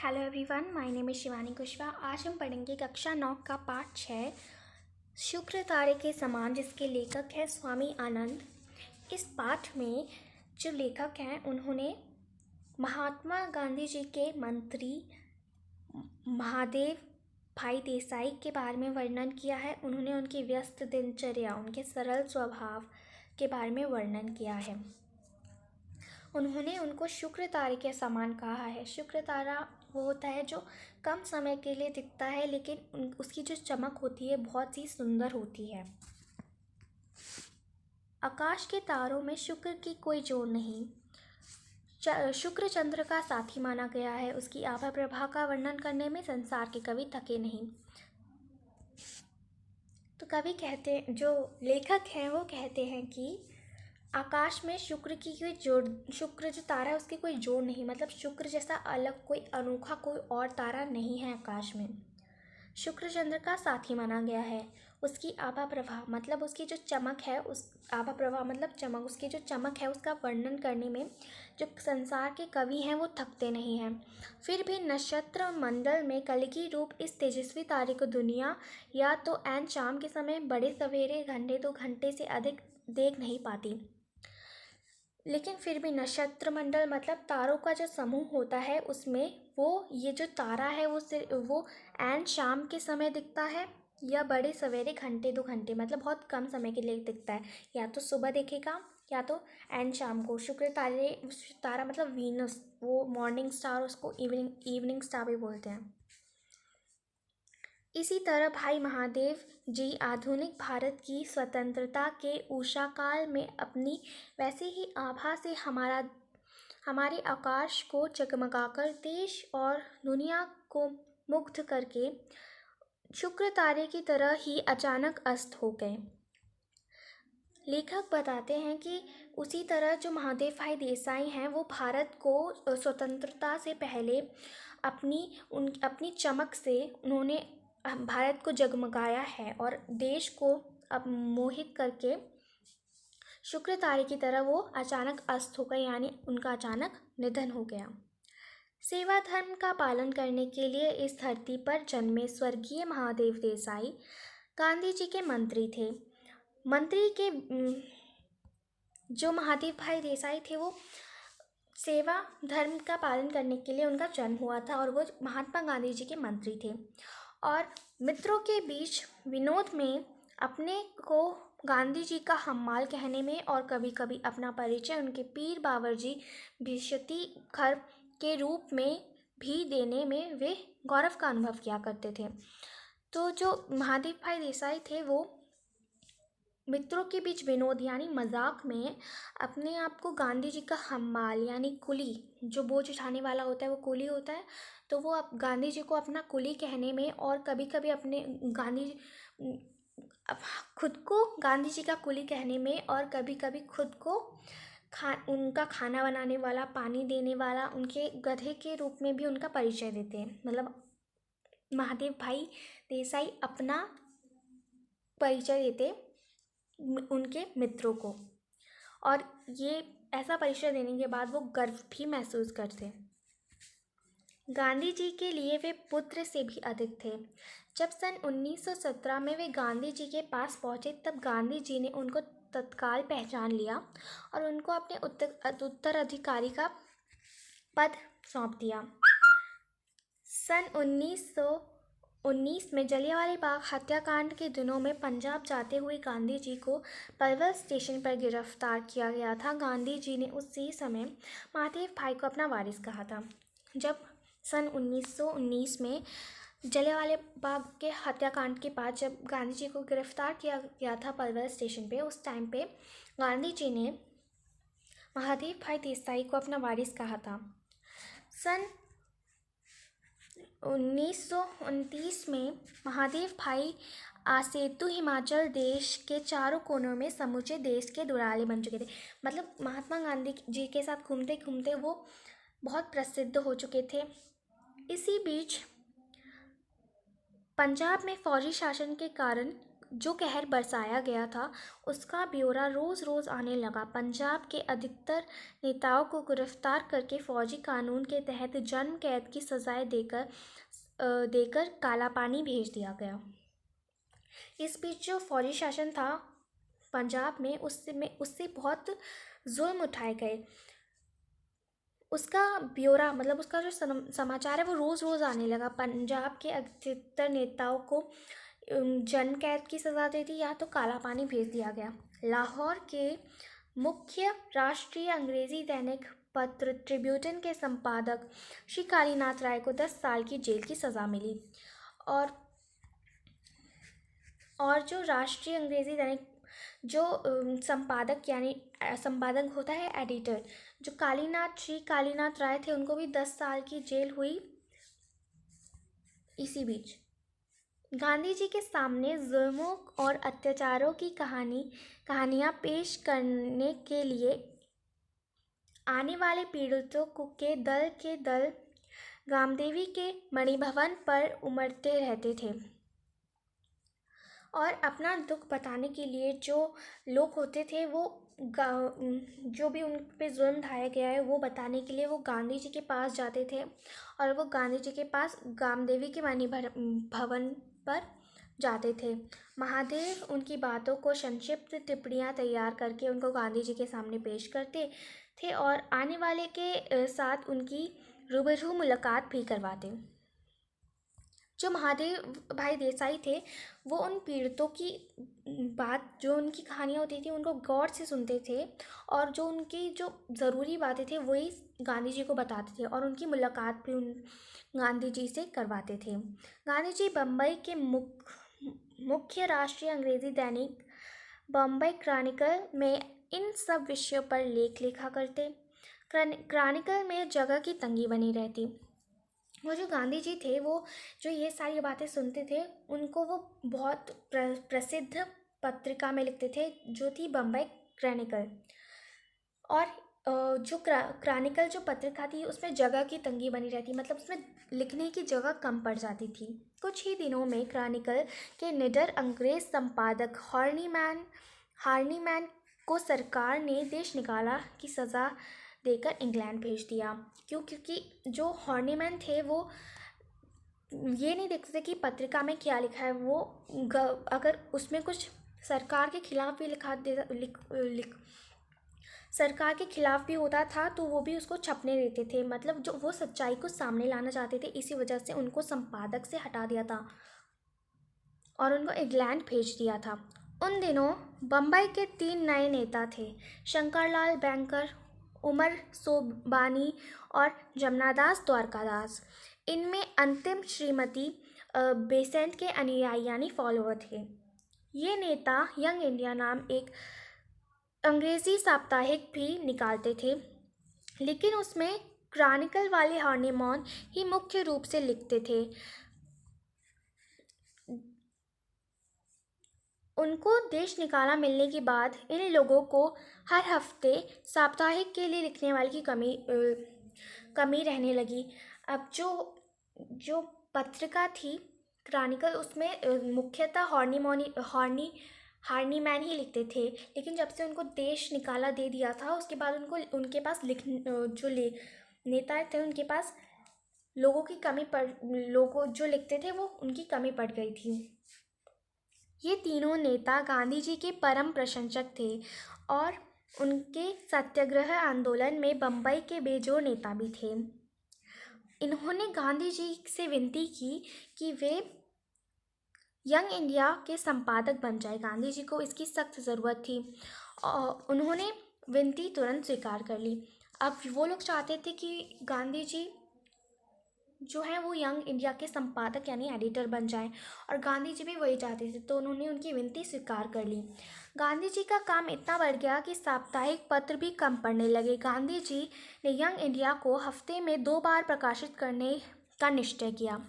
Hello everyone, my name is Shivani Kushwaha. आज हम पढ़ेंगे कक्षा 9 का पाठ 6 शुक्र तारे के समान, जिसके लेखक हैं स्वामी आनंद। इस पाठ में जो लेखक हैं उन्होंने महात्मा गांधी जी के मंत्री महादेव भाई देसाई के बारे में वर्णन किया है। उन्होंने उनकी व्यस्त दिनचर्या, उनके सरल स्वभाव के बारे में वर्णन किया है। उन्होंने उनको शुक्र तारे के समान कहा है। शुक्र तारा वो होता है जो कम समय के लिए दिखता है, लेकिन उसकी जो चमक होती है बहुत ही सुंदर होती है। आकाश के तारों में शुक्र की कोई जोड़ नहीं। शुक्र चंद्र का साथी माना गया है। उसकी आभा प्रभा का वर्णन करने में संसार के कवि थके नहीं। तो कवि कहते, जो लेखक हैं वो कहते हैं कि आकाश में शुक्र की कोई जोड़, शुक्र जो तारा है उसकी कोई जोड़ नहीं, मतलब शुक्र जैसा अलग कोई अनोखा कोई और तारा नहीं है आकाश में। शुक्र चंद्र का साथी माना गया है। उसकी आभा प्रभा मतलब उसकी जो चमक है, उस आभा प्रभा मतलब चमक, उसकी जो चमक है उसका वर्णन करने में जो संसार के कवि हैं वो थकते नहीं हैं। फिर भी नक्षत्र मंडल में कलगी रूप इस तेजस्वी तारे को दुनिया या तो ऐन शाम के समय बड़े सवेरे घंटे 2 घंटे से अधिक देख नहीं पाती। लेकिन फिर भी नक्षत्र मंडल मतलब तारों का जो समूह होता है उसमें वो ये जो तारा है वो ऐन शाम के समय दिखता है या बड़े सवेरे घंटे 2 घंटे मतलब बहुत कम समय के लिए दिखता है। या तो सुबह देखेगा या तो ऐन शाम को। शुक्र तारा मतलब वीनस, वो मॉर्निंग स्टार, उसको इवनिंग स्टार भी बोलते हैं। इसी तरह भाई महादेव जी आधुनिक भारत की स्वतंत्रता के उषा काल में अपनी वैसे ही आभा से हमारे आकाश को जगमगाकर देश और दुनिया को मुग्ध करके शुक्र तारे की तरह ही अचानक अस्त हो गए। लेखक बताते हैं कि उसी तरह जो महादेव भाई देसाई हैं वो भारत को स्वतंत्रता से पहले अपनी चमक से उन्होंने भारत को जगमगाया है और देश को अब मोहित करके शुक्र तारे की तरह वो अचानक अस्त हो गए, यानी उनका अचानक निधन हो गया। सेवा धर्म का पालन करने के लिए इस धरती पर जन्मे स्वर्गीय महादेव देसाई गांधी जी के मंत्री थे। मंत्री के जो महादेव भाई देसाई थे वो सेवा धर्म का पालन करने के लिए उनका जन्म हुआ था और वो महात्मा गांधी जी के मंत्री थे। और मित्रों के बीच विनोद में अपने को गांधी जी का हम्माल कहने में और कभी कभी अपना परिचय उनके पीर बावर्जी भिशती खर के रूप में भी देने में वे गौरव का अनुभव किया करते थे। तो जो महादेव भाई देसाई थे वो मित्रों के बीच विनोद यानी मजाक में अपने आप को गांधी जी का हम्माल यानी कुली, जो बोझ उठाने वाला होता है वो कुली होता है, तो वो गांधी जी को अपना कुली कहने में और कभी कभी अपने खुद को गांधी जी का कुली कहने में और कभी कभी खुद को उनका खाना बनाने वाला, पानी देने वाला, उनके गधे के रूप में भी उनका परिचय देते हैं। मतलब महादेव भाई देसाई अपना परिचय देते उनके मित्रों को, और ये ऐसा परिचय देने के बाद वो गर्व भी महसूस करते। गांधी जी के लिए वे पुत्र से भी अधिक थे। जब सन 1917 में वे गांधी जी के पास पहुंचे तब गांधी जी ने उनको तत्काल पहचान लिया और उनको अपने उत्तराधिकारी का पद सौंप दिया। सन 1919 में जलियांवाला बाग हत्याकांड के दिनों में पंजाब जाते हुए गांधी जी को पलवल स्टेशन पर गिरफ्तार किया गया था। गांधी जी ने उसी समय महादेव भाई को अपना वारिस कहा था। जब सन 1919 में जलियांवाला बाग के हत्याकांड के बाद जब गांधी जी को गिरफ्तार किया गया था पलवल स्टेशन पे, उस टाइम पे गांधी जी ने महादेव भाई देसाई को अपना वारिस कहा था। सन 1929 में महादेव भाई आसेतु हिमाचल देश के चारों कोनों में समूचे देश के दुलारे बन चुके थे। मतलब महात्मा गांधी जी के साथ घूमते घूमते वो बहुत प्रसिद्ध हो चुके थे। इसी बीच पंजाब में फौजी शासन के कारण जो कहर बरसाया गया था उसका ब्यौरा रोज़ रोज़ आने लगा। पंजाब के अधिकतर नेताओं को गिरफ्तार करके फौजी कानून के तहत जन्म कैद की सजाएं देकर काला पानी भेज दिया गया। इस बीच जो फौजी शासन था पंजाब में उससे बहुत जुल्म उठाए गए। उसका ब्यौरा मतलब उसका जो समाचार है वो रोज़ रोज़ आने लगा। पंजाब के अधिकतर नेताओं को जन्म कैद की सज़ा दे दी या तो काला पानी भेज दिया गया। लाहौर के मुख्य राष्ट्रीय अंग्रेज़ी दैनिक पत्र ट्रिब्यून के संपादक श्री कालीनाथ राय को 10 साल की जेल की सज़ा मिली। और जो राष्ट्रीय अंग्रेज़ी दैनिक जो संपादक यानी संपादक होता है एडिटर, जो श्री कालीनाथ राय थे उनको भी 10 साल की जेल हुई। इसी बीच गांधी जी के सामने जुल्मों और अत्याचारों की कहानियाँ पेश करने के लिए आने वाले पीड़ितों के दल गामदेवी के मणिभवन पर उमड़ते रहते थे और अपना दुख बताने के लिए जो लोग होते थे वो जो भी उन पे जुल्म ढाया गया है वो बताने के लिए वो गांधी जी के पास जाते थे और वो गांधी जी के पास गामदेवी के भवन पर जाते थे। महादेव उनकी बातों को संक्षिप्त टिप्पणियाँ तैयार करके उनको गांधी जी के सामने पेश करते थे और आने वाले के साथ उनकी रूबरू मुलाकात भी करवाते। जो महादेव भाई देसाई थे वो उन पीड़ितों की बात जो उनकी कहानियाँ होती थी उनको गौर से सुनते थे और जो उनकी जो ज़रूरी बातें थे वही गांधी जी को बताते थे और उनकी मुलाकात भी गांधी जी से करवाते थे। गांधी जी बम्बई के मुख्य राष्ट्रीय अंग्रेज़ी दैनिक बम्बई क्रॉनिकल में इन सब विषयों पर लेख लिखा करते। क्रॉनिकल में जगह की तंगी बनी रहती। वो जो गांधी जी थे वो जो ये सारी बातें सुनते थे उनको वो बहुत प्रसिद्ध पत्रिका में लिखते थे जो थी बम्बई क्रॉनिकल। और जो क्रॉनिकल जो पत्रिका थी उसमें जगह की तंगी बनी रहती, मतलब उसमें लिखने की जगह कम पड़ जाती थी। कुछ ही दिनों में क्रॉनिकल के निडर अंग्रेज संपादक हार्नीमैन को सरकार ने देश निकाला की सज़ा देकर इंग्लैंड भेज दिया। क्योंकि जो हार्नीमैन थे वो ये नहीं देखते थे कि पत्रिका में क्या लिखा है। वो अगर उसमें कुछ सरकार के खिलाफ भी सरकार के खिलाफ भी होता था तो वो भी उसको छपने देते थे, मतलब जो वो सच्चाई को सामने लाना चाहते थे। इसी वजह से उनको संपादक से हटा दिया था और उनको इंग्लैंड भेज दिया था। उन दिनों बम्बई के 3 नए नेता थे, शंकरलाल बैंकर, उमर सोबानी और जमनादास द्वारकादास। इनमें अंतिम श्रीमती बेसेंट के अनुयायी यानी फॉलोअर थे। ये नेता यंग इंडिया नाम एक अंग्रेज़ी साप्ताहिक भी निकालते थे, लेकिन उसमें क्रॉनिकल वाले हार्नीमैन ही मुख्य रूप से लिखते थे। उनको देश निकाला मिलने के बाद इन लोगों को हर हफ्ते साप्ताहिक के लिए लिखने वाले की कमी रहने लगी। अब जो पत्रिका थी क्रॉनिकल उसमें मुख्यतः हार्नीमैन ही लिखते थे, लेकिन जब से उनको देश निकाला दे दिया था उसके बाद उनके पास नेता थे उनके पास लोगों जो लिखते थे वो उनकी कमी पड़ गई थी। ये तीनों नेता गांधी जी के परम प्रशंसक थे और उनके सत्याग्रह आंदोलन में बम्बई के बेजोड़ नेता भी थे। इन्होंने गांधी जी से विनती की कि वे यंग इंडिया के संपादक बन जाए। गांधी जी को इसकी सख्त ज़रूरत थी और उन्होंने विनती तुरंत स्वीकार कर ली। अब वो लोग चाहते थे कि गांधी जी जो है वो यंग इंडिया के संपादक यानी एडिटर बन जाएं और गांधी जी भी वही चाहते थे, तो उन्होंने उनकी विनती स्वीकार कर ली। गांधी जी का काम इतना बढ़ गया कि साप्ताहिक पत्र भी कम पड़ने लगे। गांधी जी ने यंग इंडिया को हफ्ते में 2 बार प्रकाशित करने का निश्चय किया।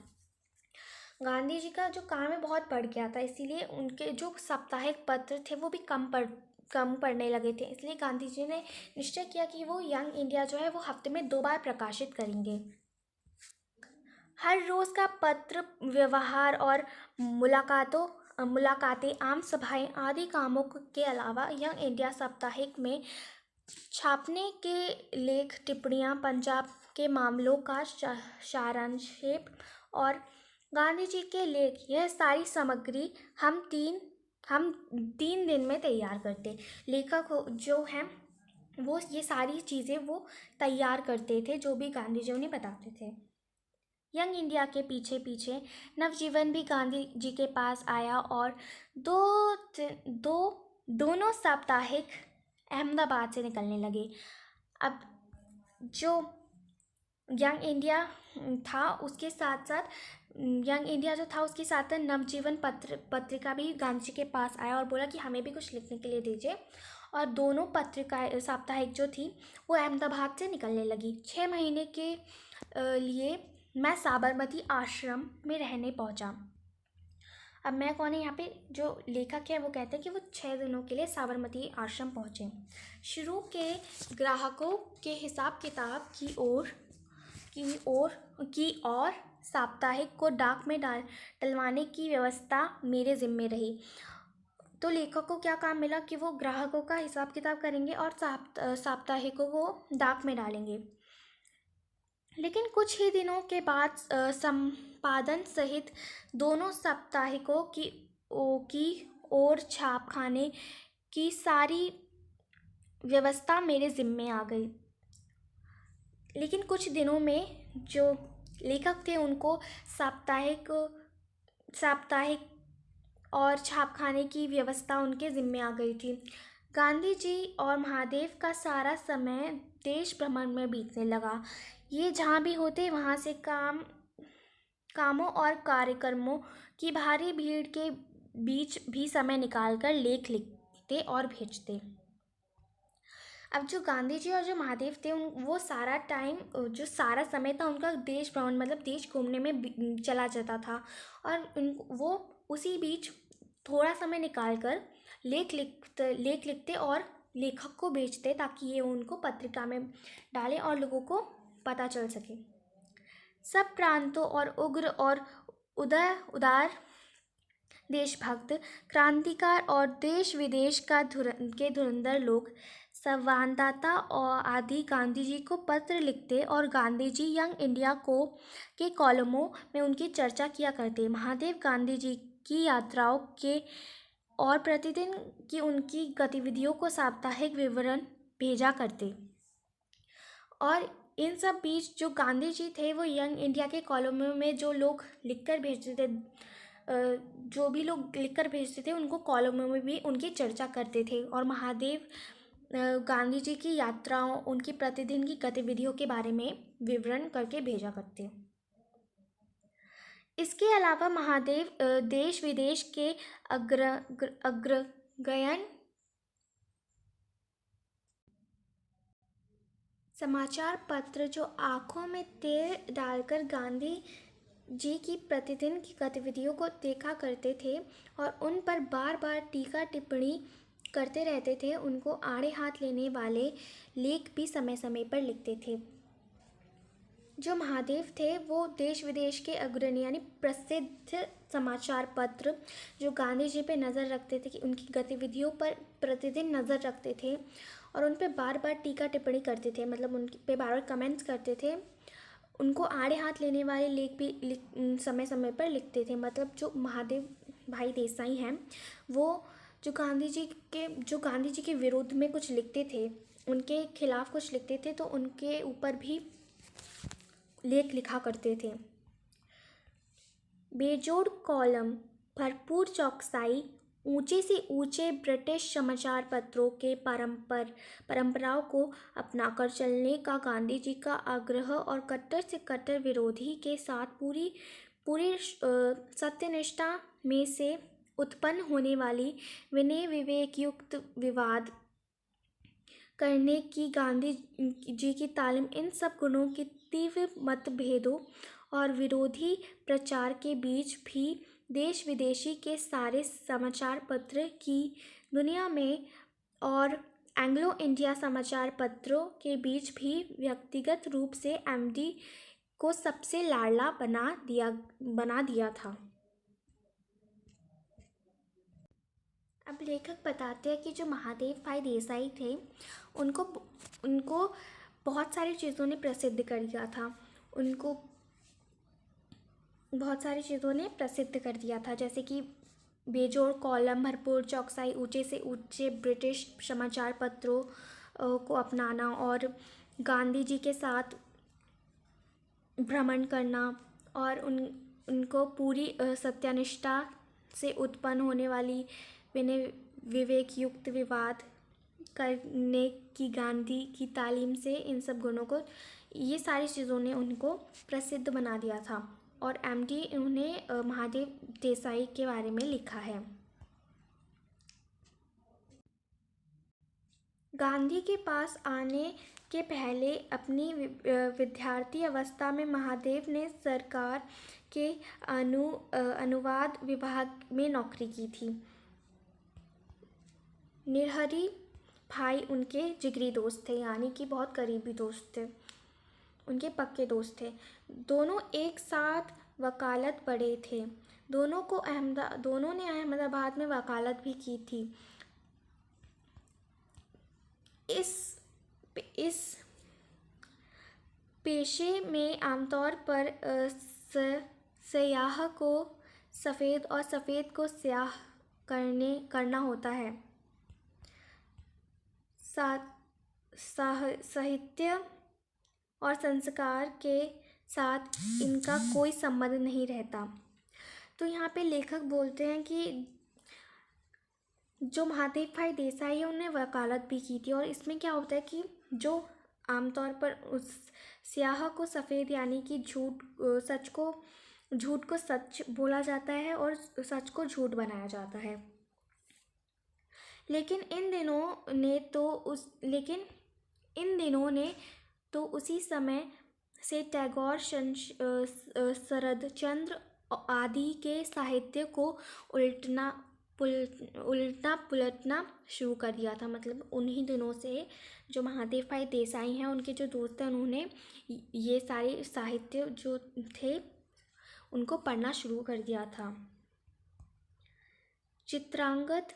गांधी जी का जो काम है बहुत बढ़ गया था, इसीलिए उनके जो साप्ताहिक पत्र थे वो भी कम पड़ने लगे थे। इसलिए गांधी जी ने निश्चय किया कि वो यंग इंडिया जो है वो हफ्ते में 2 बार प्रकाशित करेंगे। हर रोज़ का पत्र व्यवहार और मुलाकातों मुलाकातें, आम सभाएं आदि कामों के अलावा यंग इंडिया साप्ताहिक में छापने के लेख, टिप्पणियां, पंजाब के मामलों का सारांश और गांधी जी के लेख, यह सारी सामग्री हम 3 दिन में तैयार करते। लेखक जो हैं वो ये सारी चीज़ें वो तैयार करते थे, जो भी गांधी जी उन्हें बताते थे। यंग इंडिया के पीछे पीछे नवजीवन भी गांधी जी के पास आया और दोनों साप्ताहिक अहमदाबाद से निकलने लगे। अब जो यंग इंडिया था उसके साथ साथ नवजीवन पत्रिका भी गांधी जी के पास आया और बोला कि हमें भी कुछ लिखने के लिए दीजिए। और दोनों पत्रिकाएं साप्ताहिक जो थी वो अहमदाबाद से निकलने लगी। 6 महीने के लिए मैं साबरमती आश्रम में रहने पहुंचा। अब मैं कौन है यहाँ पे, जो लेखक है वो कहते हैं कि वो 6 दिनों के लिए साबरमती आश्रम पहुँचे। शुरू के ग्राहकों के हिसाब किताब की और साप्ताहिक को डाक में डलवाने की व्यवस्था मेरे जिम्मे रही। तो लेखक को क्या काम मिला कि वो ग्राहकों का हिसाब किताब करेंगे और साप्ताहिकों को डाक में डालेंगे। लेकिन कुछ ही दिनों के बाद संपादन सहित दोनों साप्ताहिकों की ओर छापखाने की सारी व्यवस्था मेरे जिम्मे आ गई। लेकिन कुछ दिनों में जो लेखक थे उनको साप्ताहिक और छापखाने की व्यवस्था उनके जिम्मे आ गई थी। गांधी जी और महादेव का सारा समय देश भ्रमण में बीतने लगा। ये जहाँ भी होते वहाँ से कामों और कार्यक्रमों की भारी भीड़ के बीच भी समय निकालकर लेख लिखते और भेजते। अब जो गांधी जी और जो महादेव थे वो सारा समय था उनका देश भ्रमण मतलब देश घूमने में चला जाता था। और वो उसी बीच थोड़ा समय निकालकर लेख लिखते और लेखक को भेजते ताकि ये उनको पत्रिका में डालें और लोगों को पता चल सके। सब प्रांतों और उग्र और उदार देशभक्त, क्रांतिकार और देश विदेश के धुरंधर लोग, संवाददाता और आदि गांधी जी को पत्र लिखते और गांधी जी यंग इंडिया के कॉलमों में उनकी चर्चा किया करते। महादेव गांधी जी की यात्राओं के और प्रतिदिन की उनकी गतिविधियों को साप्ताहिक विवरण भेजा करते। और इन सब बीच जो गांधी जी थे वो यंग इंडिया के कॉलमों में जो लोग लिखकर भेजते थे, जो भी लोग लिखकर भेजते थे उनको कॉलमों में भी उनकी चर्चा करते थे और महादेव गांधी जी की यात्राओं, उनकी प्रतिदिन की गतिविधियों के बारे में विवरण करके भेजा करते। इसके अलावा महादेव देश विदेश के अग्रगण्य समाचार पत्र जो आंखों में तेल डालकर गांधी जी की प्रतिदिन की गतिविधियों को देखा करते थे और उन पर बार बार टीका टिप्पणी करते रहते थे, उनको आड़े हाथ लेने वाले लेख भी समय समय पर लिखते थे। जो महादेव थे वो देश विदेश के अग्रणी यानी प्रसिद्ध समाचार पत्र जो गांधी जी पे नज़र रखते थे कि उनकी गतिविधियों पर प्रतिदिन नज़र रखते थे और उन पे बार बार टीका टिप्पणी करते थे, मतलब उन पे बार बार कमेंट्स करते थे, उनको आड़े हाथ लेने वाले लेख भी समय समय पर लिखते थे। मतलब जो महादेव भाई देसाई हैं वो जो गांधी जी के विरोध में कुछ लिखते थे, उनके खिलाफ कुछ लिखते थे, तो उनके ऊपर भी लेख लिखा करते थे। बेजोड़ कॉलम, भरपूर चौकसाई, ऊंचे से ऊंचे ब्रिटिश समाचार पत्रों के परंपराओं को अपनाकर चलने का गांधी जी का आग्रह और कट्टर से कट्टर विरोधी के साथ पूरी सत्यनिष्ठा में से उत्पन्न होने वाली विनय विवेक युक्त विवाद करने की गांधी जी की तालीम, इन सब गुणों के तीव्र मतभेदों और विरोधी प्रचार के बीच भी देश विदेशी के सारे समाचार पत्र की दुनिया में और एंग्लो इंडिया समाचार पत्रों के बीच भी व्यक्तिगत रूप से एमडी को सबसे लाडला बना दिया था। अब लेखक बताते हैं कि जो महादेव भाई देसाई थे उनको उनको बहुत सारी चीज़ों ने प्रसिद्ध कर दिया था। उनको बहुत सारी चीज़ों ने प्रसिद्ध कर दिया था, जैसे कि बेजोड़ कॉलम, भरपूर चौकसाई, ऊंचे से ऊंचे ब्रिटिश समाचार पत्रों को अपनाना और गांधी जी के साथ भ्रमण करना और उनको पूरी सत्यनिष्ठा से उत्पन्न होने वाली विनय विवेक युक्त विवाद करने की गांधी की तालीम से इन सब गुणों को, ये सारी चीज़ों ने उनको प्रसिद्ध बना दिया था। और एमडी उन्होंने महादेव देसाई के बारे में लिखा है। गांधी के पास आने के पहले अपनी विद्यार्थी अवस्था में महादेव ने सरकार के अनुवाद विभाग में नौकरी की थी। नरहरि भाई उनके जिगरी दोस्त थे, यानी कि बहुत करीबी दोस्त थे, उनके पक्के दोस्त थे। दोनों एक साथ वकालत पढ़े थे। दोनों ने अहमदाबाद में वकालत भी की थी। इस पेशे में आमतौर पर स्याह को सफ़ेद और सफ़ेद को स्याह करना होता है। साहित्य और संस्कार के साथ इनका कोई संबंध नहीं रहता। तो यहाँ पे लेखक बोलते हैं कि जो महादेव भाई देसाई है उन्होंने वकालत भी की थी, और इसमें क्या होता है कि जो आमतौर पर उस स्याह को सफ़ेद यानी कि झूठ को सच बोला जाता है और सच को झूठ बनाया जाता है। लेकिन इन दिनों ने तो उसी समय से टैगोर, शरदचंद्र आदि के साहित्य को उल्टा पुलटना शुरू कर दिया था। मतलब उन्हीं दिनों से जो महादेव भाई देसाई हैं, उनके जो दोस्त हैं, उन्होंने ये सारे साहित्य जो थे उनको पढ़ना शुरू कर दिया था। चित्रांगद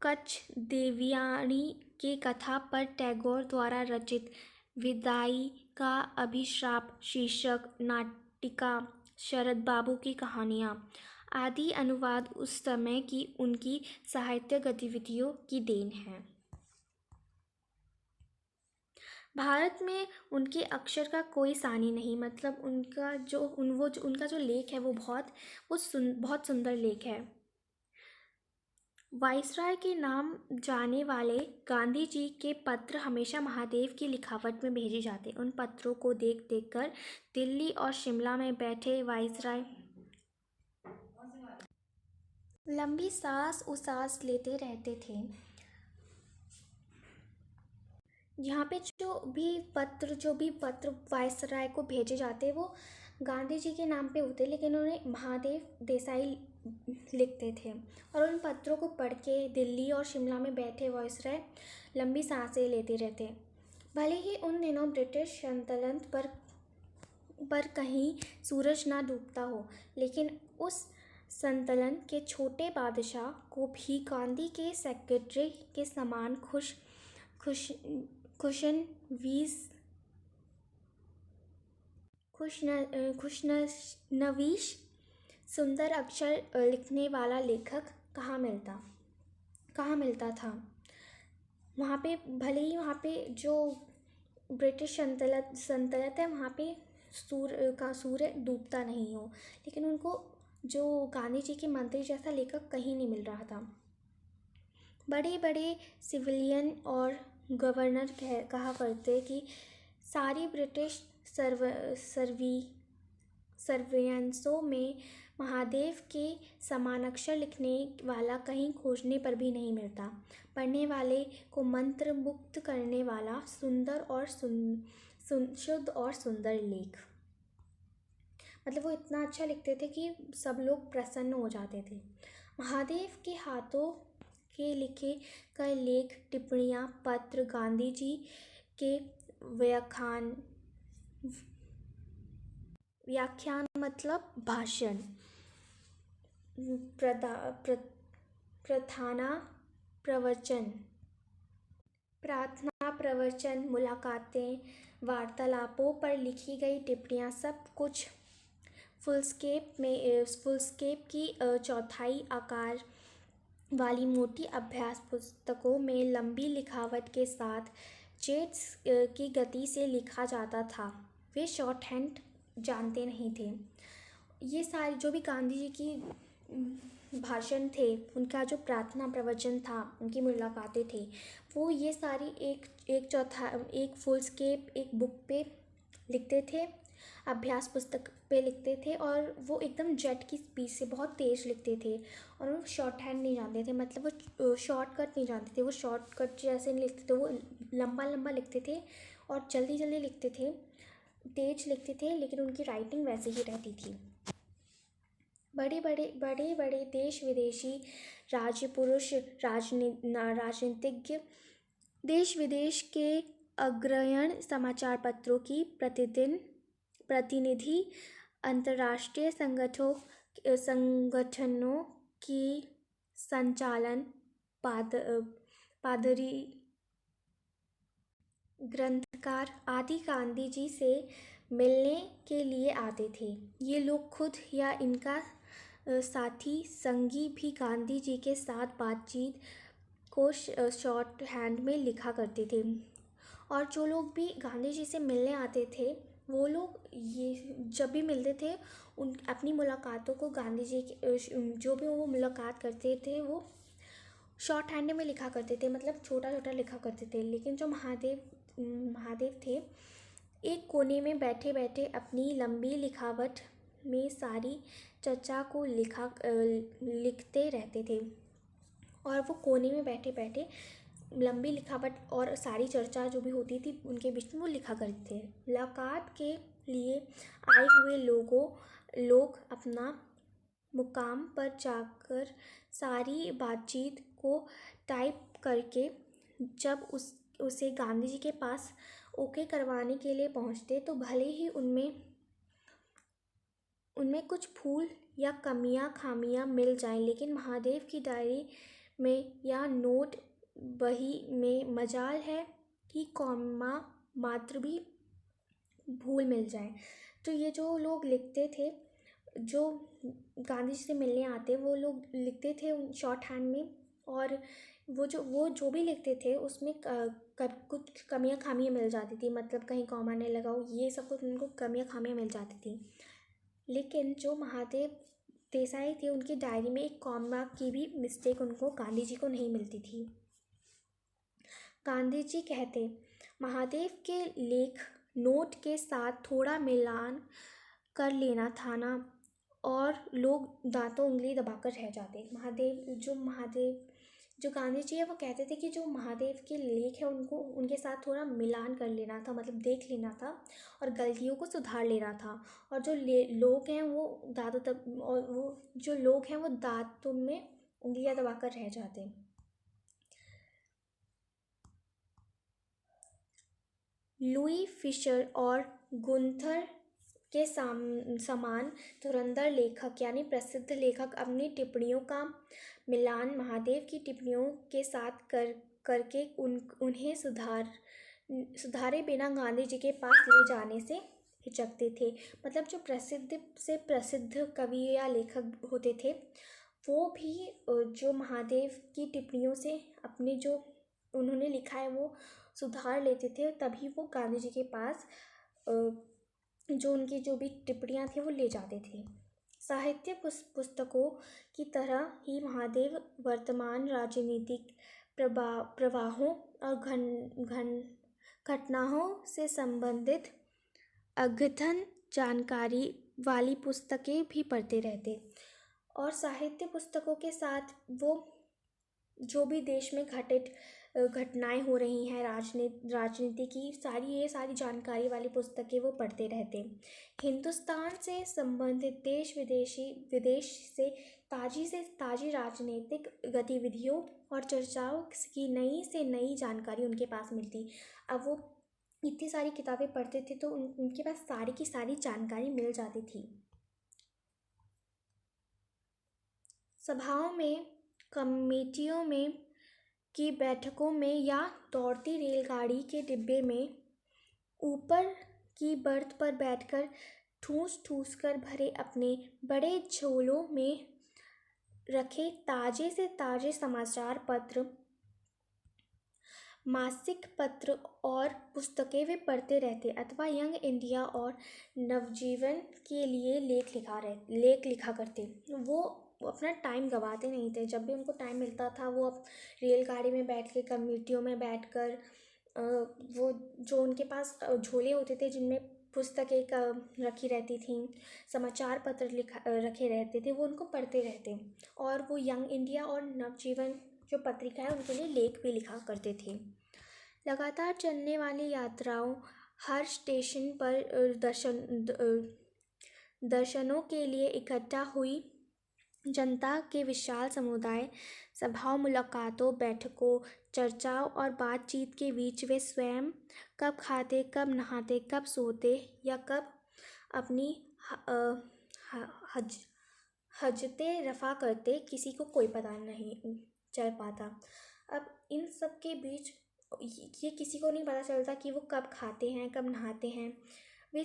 कच्छ देवयानी की कथा पर टैगोर द्वारा रचित विदाई का अभिशाप शीर्षक नाटिका, शरद बाबू की कहानियाँ आदि अनुवाद उस समय की उनकी साहित्य गतिविधियों की देन है। भारत में उनके अक्षर का कोई सानी नहीं। मतलब उनका जो लेख है वो बहुत सुंदर लेख है। वाइसराय के नाम जाने वाले गांधी जी के पत्र हमेशा महादेव की लिखावट में भेजे जाते। उन पत्रों को देख कर दिल्ली और शिमला में बैठे वाइसराय लंबी सांस उसास लेते रहते थे। यहाँ पे जो भी पत्र वाइसराय को भेजे जाते वो गांधी जी के नाम पे होते, लेकिन उन्हें महादेव देसाई लिखते थे। और उन पत्रों को पढ़ के दिल्ली और शिमला में बैठे वाइसराय लंबी सांसें लेते रहते। भले ही उन दिनों ब्रिटिश सल्तनत पर कहीं सूरज ना डूबता हो, लेकिन उस सल्तनत के छोटे बादशाह को भी गांधी के सेक्रेटरी के समान खुशनवीश सुंदर अक्षर लिखने वाला लेखक कहाँ मिलता था। वहाँ पे भले ही वहाँ पे जो ब्रिटिश सल्तनत है वहाँ पे सूर्य डूबता नहीं हो, लेकिन उनको जो गांधी जी के मंत्री जैसा लेखक कहीं नहीं मिल रहा था। बड़े बड़े सिविलियन और गवर्नर कहा करते कि सारी ब्रिटिश सर्वियंसों में महादेव के समान अक्षर लिखने वाला कहीं खोजने पर भी नहीं मिलता। पढ़ने वाले को मंत्र मुक्त करने वाला शुद्ध और सुंदर लेख। मतलब वो इतना अच्छा लिखते थे कि सब लोग प्रसन्न हो जाते थे। महादेव के हाथों के लिखे कई लेख, टिप्पणियाँ, पत्र, गांधी जी के व्याख्यान मतलब भाषण, प्रार्थना प्रवचन, प्रार्थना, प्रवचन, मुलाकातें, वार्तालापों पर लिखी गई टिप्पणियाँ, सब कुछ फुलस्केप की चौथाई आकार वाली मोटी अभ्यास पुस्तकों में लंबी लिखावट के साथ जेट्स की गति से लिखा जाता था। वे शॉर्ट हैंड जानते नहीं थे। ये सारे जो भी गांधी जी की भाषण थे, उनका जो प्रार्थना प्रवचन था, उनकी मुलाकातें थी, वो ये सारी एक फुलस्केप एक बुक पे लिखते थे, अभ्यास पुस्तक पे लिखते थे, और वो एकदम जेट की स्पीड से बहुत तेज़ लिखते थे। और वो शॉर्ट हैंड नहीं जानते थे, मतलब वो शॉर्टकट नहीं जानते थे, वो शॉर्टकट जैसे नहीं लिखते थे, वो लंबा लंबा लिखते थे और जल्दी जल्दी लिखते थे, तेज लिखते थे, लेकिन उनकी राइटिंग वैसे ही रहती थी। बड़े बड़े देश विदेशी राजपुरुष, राजनीतिज्ञ, देश विदेश के अग्रगण्य समाचार पत्रों की प्रतिनिधि, अंतर्राष्ट्रीय संगठनों की संचालन, पादरी, ग्रंथकार आदि गांधी जी से मिलने के लिए आते थे। ये लोग खुद या इनका साथी संगी भी गांधी जी के साथ बातचीत को शॉर्ट हैंड में लिखा करते थे। और जो लोग भी गांधी जी से मिलने आते थे, वो लोग ये जब भी मिलते थे, उन अपनी मुलाकातों को गांधी जी की जो भी वो मुलाकात करते थे, वो शॉर्ट हैंड में लिखा करते थे, मतलब छोटा छोटा लिखा करते थे। लेकिन जो महादेव थे, एक कोने में बैठे बैठे अपनी लंबी लिखावट में सारी चर्चा को लिखते रहते थे। और वो कोने में बैठे बैठे लंबी लिखावट और सारी चर्चा जो भी होती थी उनके बीच में वो लिखा करते थे। मुलाकात के लिए आए हुए लोग अपना मुकाम पर जाकर सारी बातचीत को टाइप करके जब उसे गांधी जी के पास ओके करवाने के लिए पहुंचते, तो भले ही उनमें कुछ भूल या खामियां मिल जाएं, लेकिन महादेव की डायरी में या नोट बही में मजाल है कि कॉमा मात्र भी भूल मिल जाए। तो ये जो लोग लिखते थे, जो गांधी जी से मिलने आते, वो लोग लिखते थे शॉर्ट हैंड में, और वो जो भी लिखते थे उसमें कुछ कमियां खामियां मिल जाती थी, मतलब कहीं कॉमा नहीं लगा हो, ये सब कुछ उनको कमियां खामियां मिल जाती थी। लेकिन जो महादेव देसाई थे, उनकी डायरी में एक कॉमा की भी मिस्टेक उनको गांधी जी को नहीं मिलती थी। गांधी जी कहते, महादेव के लेख नोट के साथ थोड़ा मिलान कर लेना था ना, और लोग दांतों उंगली दबाकर रह जाते। जो गांधी जी है, वो कहते थे कि जो महादेव के लेख है उनको उनके साथ थोड़ा मिलान कर लेना था, मतलब देख लेना था और गलतियों को सुधार लेना था। और जो लोग हैं वो दांतों में उंगलियां दबाकर रह जाते। लुई फिशर और गुंथर के समान धुरंधर लेखक यानी प्रसिद्ध लेखक अपनी टिप्पणियों का मिलान महादेव की टिप्पणियों के साथ करके उन्हें सुधारे बिना गांधी जी के पास ले जाने से हिचकते थे। मतलब जो प्रसिद्ध से प्रसिद्ध कवि या लेखक होते थे, वो भी जो महादेव की टिप्पणियों से अपने जो उन्होंने लिखा है वो सुधार लेते थे, तभी वो गांधी जी के पास जो उनकी जो भी टिप्पणियाँ थी वो ले जाते थे। साहित्य पुस्तकों की तरह ही महादेव वर्तमान राजनीतिक प्रवाहों और घटनाओं से संबंधित अद्यतन जानकारी वाली पुस्तकें भी पढ़ते रहते। और साहित्य पुस्तकों के साथ वो जो भी देश में घटित घटनाएं हो रही हैं, राजनीति की ये सारी जानकारी वाली पुस्तकें वो पढ़ते रहते। हिंदुस्तान से संबंधित विदेश से ताज़ी राजनीतिक गतिविधियों और चर्चाओं की नई से नई जानकारी उनके पास मिलती। अब वो इतनी सारी किताबें पढ़ते थे, तो उनके पास सारी की सारी जानकारी मिल जाती थी। सभाओं में, कमेटियों में की बैठकों में या दौड़ती रेलगाड़ी के डिब्बे में ऊपर की बर्थ पर बैठकर ठूस ठूस कर भरे अपने बड़े झोलों में रखे ताजे से ताजे समाचार पत्र, मासिक पत्र और पुस्तकें वे पढ़ते रहते अथवा यंग इंडिया और नवजीवन के लिए लेख लिखा करते। वो अपना टाइम गवाते नहीं थे। जब भी उनको टाइम मिलता था वो अब रेलगाड़ी में बैठ के कम्यूनिटियों में बैठ कर वो जो उनके पास झोले होते थे जिनमें पुस्तकें रखी रहती थी, समाचार पत्र रखे रहते थे, वो उनको पढ़ते रहते और वो यंग इंडिया और नवजीवन जो पत्रिका है उनके लिए लेख भी लिखा करते थे। लगातार चलने वाली यात्राओं, हर स्टेशन पर दर्शनों के लिए इकट्ठा हुई जनता के विशाल समुदाय, सभाओं, मुलाकातों, बैठकों, चर्चाओं और बातचीत के बीच वे स्वयं कब खाते, कब नहाते, कब सोते या कब अपनी हजते रफ़ा करते, किसी को कोई पता नहीं चल पाता। अब इन सब के बीच ये किसी को नहीं पता चलता कि वो कब खाते हैं, कब नहाते हैं। वे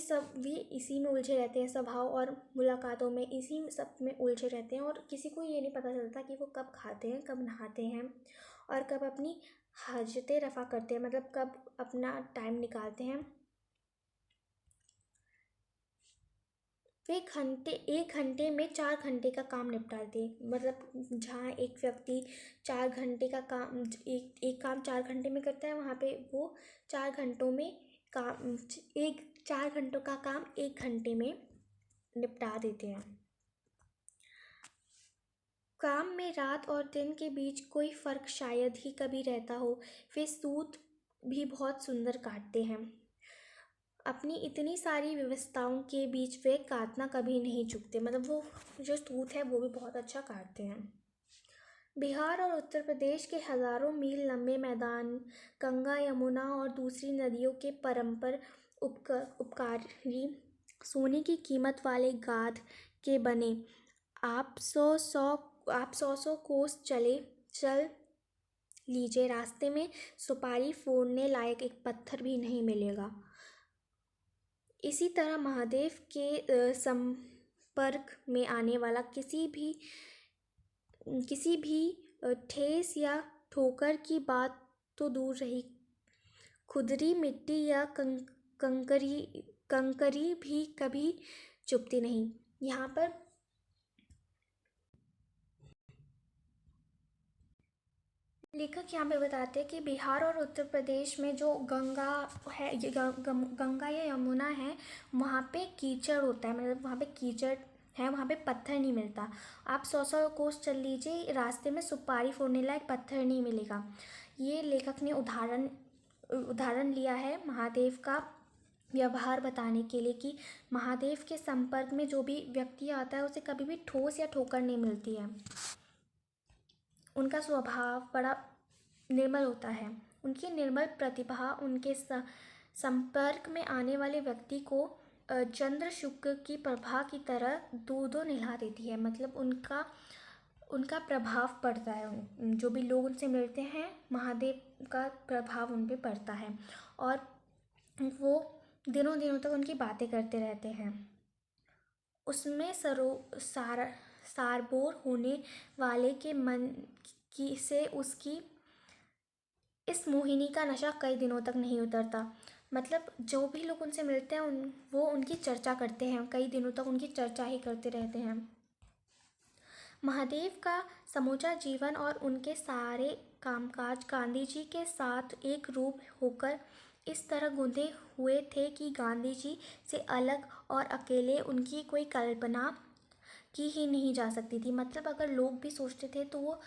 इसी में उलझे रहते हैं, सभाओं और मुलाकातों में इसी सब में उलझे रहते हैं और किसी को ये नहीं पता चलता कि वो कब खाते हैं, कब नहाते हैं और कब अपनी हाजतें रफ़ा करते हैं, मतलब कब अपना टाइम निकालते हैं। वे एक घंटे में 4 घंटे का काम निपटा देते, मतलब जहाँ एक व्यक्ति 4 घंटे का काम एक काम 4 घंटे में करता है, वहाँ पे वो 4 घंटों में काम 4 घंटों का काम 1 घंटे में निपटा देते हैं। काम में रात और दिन के बीच कोई फ़र्क शायद ही कभी रहता हो। वे सूत भी बहुत सुंदर काटते हैं। अपनी इतनी सारी व्यवस्थाओं के बीच वे काटना कभी नहीं चूकते, मतलब वो जो सूत है वो भी बहुत अच्छा काटते हैं। बिहार और उत्तर प्रदेश के हज़ारों मील लंबे मैदान, गंगा, यमुना और दूसरी नदियों के परंपर उपकारी सोने की कीमत वाले गाद के बने आप सौ कोस चल लीजिए, रास्ते में सुपारी फोड़ने लायक एक पत्थर भी नहीं मिलेगा। इसी तरह महादेव के संपर्क में आने वाला किसी भी ठेस या ठोकर की बात तो दूर रही, खुदरी मिट्टी या कंकरी भी कभी चुभती नहीं। यहाँ पर लेखक यहाँ पे बताते हैं कि बिहार और उत्तर प्रदेश में जो गंगा है, गंगा या यमुना है, वहाँ पे कीचड़ होता है, मतलब वहाँ पे कीचड़ है, वहाँ पे पत्थर नहीं मिलता। आप 100 कोस चल लीजिए, रास्ते में सुपारी फोड़ने लायक पत्थर नहीं मिलेगा। ये लेखक ने उदाहरण लिया है महादेव का व्यवहार बताने के लिए कि महादेव के संपर्क में जो भी व्यक्ति आता है उसे कभी भी ठोस या ठोकर नहीं मिलती है। उनका स्वभाव बड़ा निर्मल होता है। उनकी निर्मल प्रतिभा उनके संपर्क में आने वाले व्यक्ति को चंद्र शुक्र की प्रभा की तरह दो निभा देती है, मतलब उनका प्रभाव पड़ता है। जो भी लोग उनसे मिलते हैं, महादेव का प्रभाव उन पर पड़ता है और वो दिनों तक उनकी बातें करते रहते हैं। उसमें सारबोर होने वाले के मन से उसकी इस मोहिनी का नशा कई दिनों तक नहीं उतरता। मतलब जो भी लोग उनसे मिलते हैं वो उनकी चर्चा करते हैं, कई दिनों तक उनकी चर्चा ही करते रहते हैं। महादेव का समूचा जीवन और उनके सारे कामकाज गांधी जी के साथ एक रूप होकर इस तरह गुंथे हुए थे कि गांधी जी से अलग और अकेले उनकी कोई कल्पना की ही नहीं जा सकती थी। मतलब अगर लोग भी सोचते थे तो वो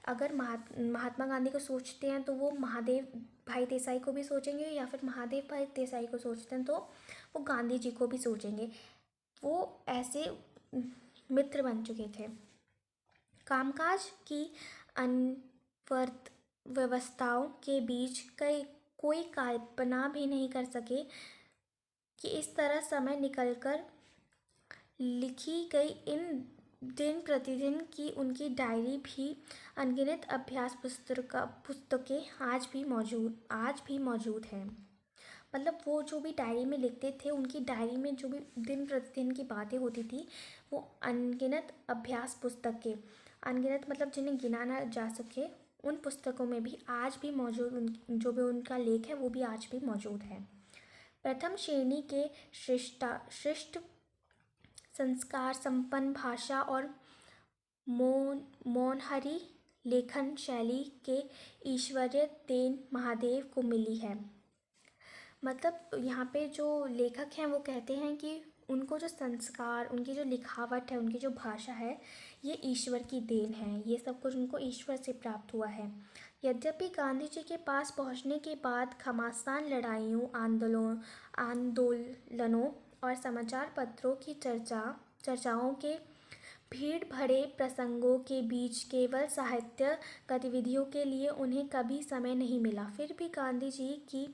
अगर महात्मा गांधी को सोचते हैं तो वो महादेव भाई देसाई को भी सोचेंगे, या फिर महादेव भाई देसाई को सोचते हैं तो वो गांधी जी को भी सोचेंगे। वो ऐसे मित्र बन चुके थे। कामकाज की अनवरत व्यवस्थाओं के बीच कोई कल्पना भी नहीं कर सके कि इस तरह समय निकलकर लिखी गई इन दिन प्रतिदिन की उनकी डायरी भी अनगिनत अभ्यास पुस्तकें आज भी मौजूद हैं। मतलब वो जो भी डायरी में लिखते थे, उनकी डायरी में जो भी दिन प्रतिदिन की बातें होती थी, वो अनगिनत अभ्यास पुस्तकें, अनगिनत मतलब जिन्हें गिना ना जा सके, उन पुस्तकों में भी आज भी मौजूद जो भी उनका लेख है वो भी आज भी मौजूद है। प्रथम श्रेणी के श्रेष्ठ संस्कार संपन्न भाषा और मौनहरी लेखन शैली के ईश्वरीय देन महादेव को मिली है। मतलब यहाँ पे जो लेखक हैं वो कहते हैं कि उनको जो संस्कार, उनकी जो लिखावट है, उनकी जो भाषा है, ये ईश्वर की देन है। ये सब कुछ उनको ईश्वर से प्राप्त हुआ है। यद्यपि गांधी जी के पास पहुंचने के बाद घमासान लड़ाइयों, आंदोलनों और समाचार पत्रों की चर्चाओं के भीड़ भरे प्रसंगों के बीच केवल साहित्य गतिविधियों के लिए उन्हें कभी समय नहीं मिला, फिर भी गांधी जी की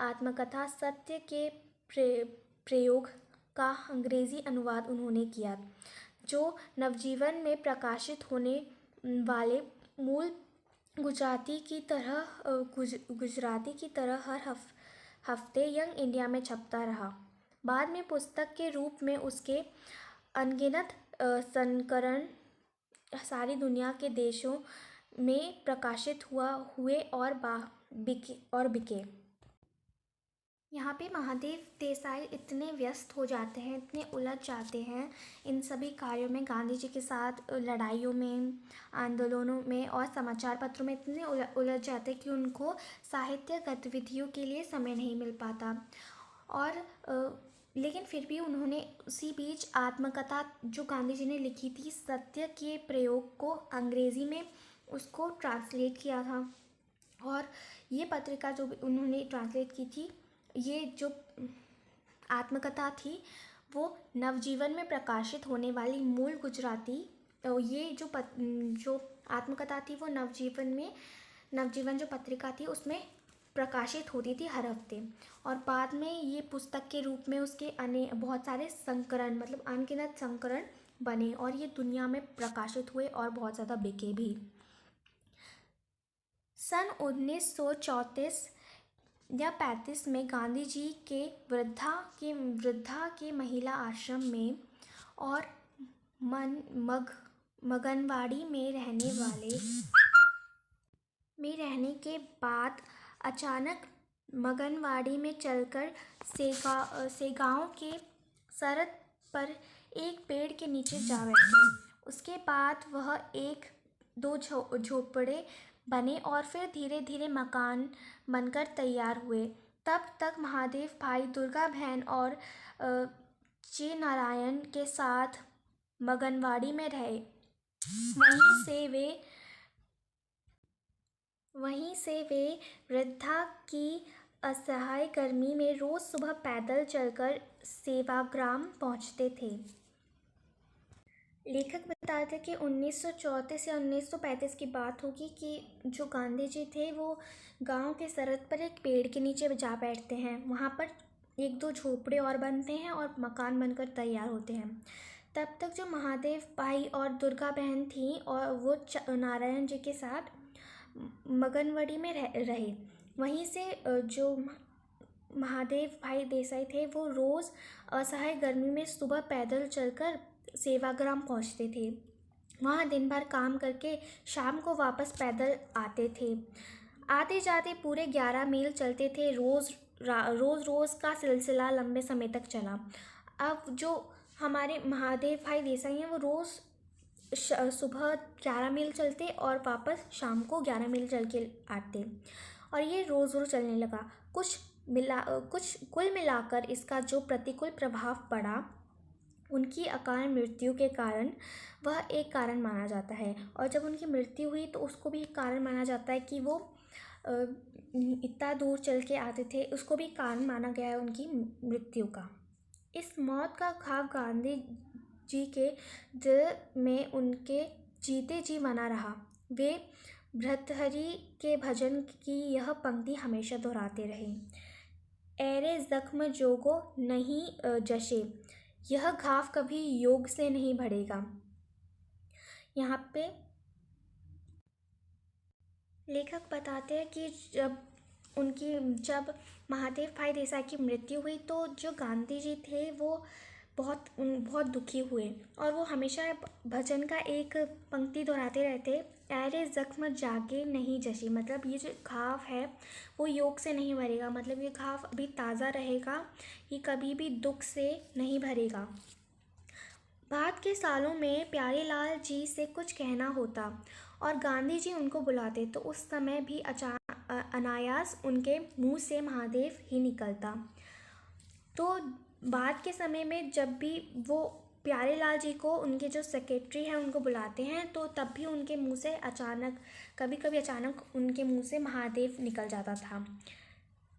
आत्मकथा सत्य के प्रयोग का अंग्रेजी अनुवाद उन्होंने किया, जो नवजीवन में प्रकाशित होने वाले मूल गुजराती की तरह हर हफ्ते यंग इंडिया में छपता रहा। बाद में पुस्तक के रूप में उसके अनगिनत संस्करण सारी दुनिया के देशों में प्रकाशित हुए और बिके। यहाँ पे महादेव देसाई इतने व्यस्त हो जाते हैं, इतने उलझ जाते हैं इन सभी कार्यों में, गांधी जी के साथ लड़ाइयों में, आंदोलनों में और समाचार पत्रों में इतने उलझ जाते हैं कि उनको साहित्य गतिविधियों के लिए समय नहीं मिल पाता। और लेकिन फिर भी उन्होंने उसी बीच आत्मकथा जो गांधी जी ने लिखी थी, सत्य के प्रयोग को अंग्रेज़ी में उसको ट्रांसलेट किया था। और ये पत्रिका जो उन्होंने ट्रांसलेट की थी, ये जो आत्मकथा थी, वो नवजीवन में प्रकाशित होने वाली मूल गुजराती, ये जो आत्मकथा थी वो नवजीवन जो पत्रिका थी उसमें प्रकाशित होती थी हर हफ्ते। और बाद में ये पुस्तक के रूप में उसके बहुत सारे संस्करण, मतलब अनगिनत संस्करण बने और ये दुनिया में प्रकाशित हुए और बहुत ज़्यादा बिके भी। सन 1934 या 35 में गांधी जी के वृद्धा के महिला आश्रम में और मगनवाड़ी में रहने के बाद अचानक मगनवाड़ी में चलकर सेगांव के सरहद पर एक पेड़ के नीचे जा बैठे। उसके बाद वह एक दो झोपड़े बने और फिर धीरे धीरे मकान बनकर तैयार हुए। तब तक महादेव भाई दुर्गा बहन और जे नारायण के साथ मगनवाड़ी में रहे। वहीं से वे वृद्धा की असहाय गर्मी में रोज सुबह पैदल चलकर सेवाग्राम पहुंचते थे। लेखक बताते कि 1934 या 1935 की बात होगी कि जो गांधी जी थे वो गांव के सरहद पर एक पेड़ के नीचे जा बैठते हैं। वहाँ पर एक दो झोपड़े और बनते हैं और मकान बनकर तैयार होते हैं। तब तक जो महादेव भाई और दुर्गा बहन थी और वो नारायण जी के साथ मगनवाड़ी में रहे। वहीं से जो महादेव भाई देसाई थे वो रोज़ असहाय गर्मी में सुबह पैदल चलकर सेवाग्राम पहुंचते थे। वहाँ दिन भर काम करके शाम को वापस पैदल आते थे। आते जाते पूरे 11 मील चलते थे। रोज़ का सिलसिला लंबे समय तक चला। अब जो हमारे महादेव भाई देसाई हैं वो रोज़ सुबह 11 मील चलते और वापस शाम को 11 मील चल के आते और ये रोज़ चलने लगा। कुल मिलाकर इसका जो प्रतिकूल प्रभाव पड़ा उनकी अकाल मृत्यु के कारण, वह एक कारण माना जाता है। और जब उनकी मृत्यु हुई तो उसको भी एक कारण माना जाता है कि वो इतना दूर चल के आते थे, उसको भी कारण माना गया है उनकी मृत्यु का। इस मौत का घाव गांधी जी के दिल में उनके जीते जी बना रहा। वे भर्तृहरि के भजन की यह पंक्ति हमेशा दोहराते रहे, ऐरे जख्म जोगो नहीं जशे, यह घाव कभी योग से नहीं बढ़ेगा। यहाँ पे लेखक बताते हैं कि जब महादेव भाई देसाई की मृत्यु हुई तो जो गांधी जी थे वो बहुत दुखी हुए, और वो हमेशा भजन का एक पंक्ति दोहराते रहते, अरे जख्म जागे नहीं जशी, मतलब ये जो घाव है वो योग से नहीं भरेगा, मतलब ये घाव अभी ताज़ा रहेगा, ये कभी भी दुख से नहीं भरेगा। बाद के सालों में प्यारेलाल जी से कुछ कहना होता और गांधी जी उनको बुलाते तो उस समय भी अनायास उनके मुंह से महादेव ही निकलता। तो बाद के समय में जब भी वो प्यारेलाल जी को उनके जो सेक्रेटरी हैं उनको बुलाते हैं तो तब भी उनके मुंह से अचानक, कभी कभी अचानक उनके मुंह से महादेव निकल जाता था।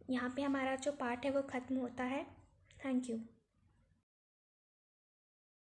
यहाँ पे हमारा जो पाठ है वो ख़त्म होता है। Thank you.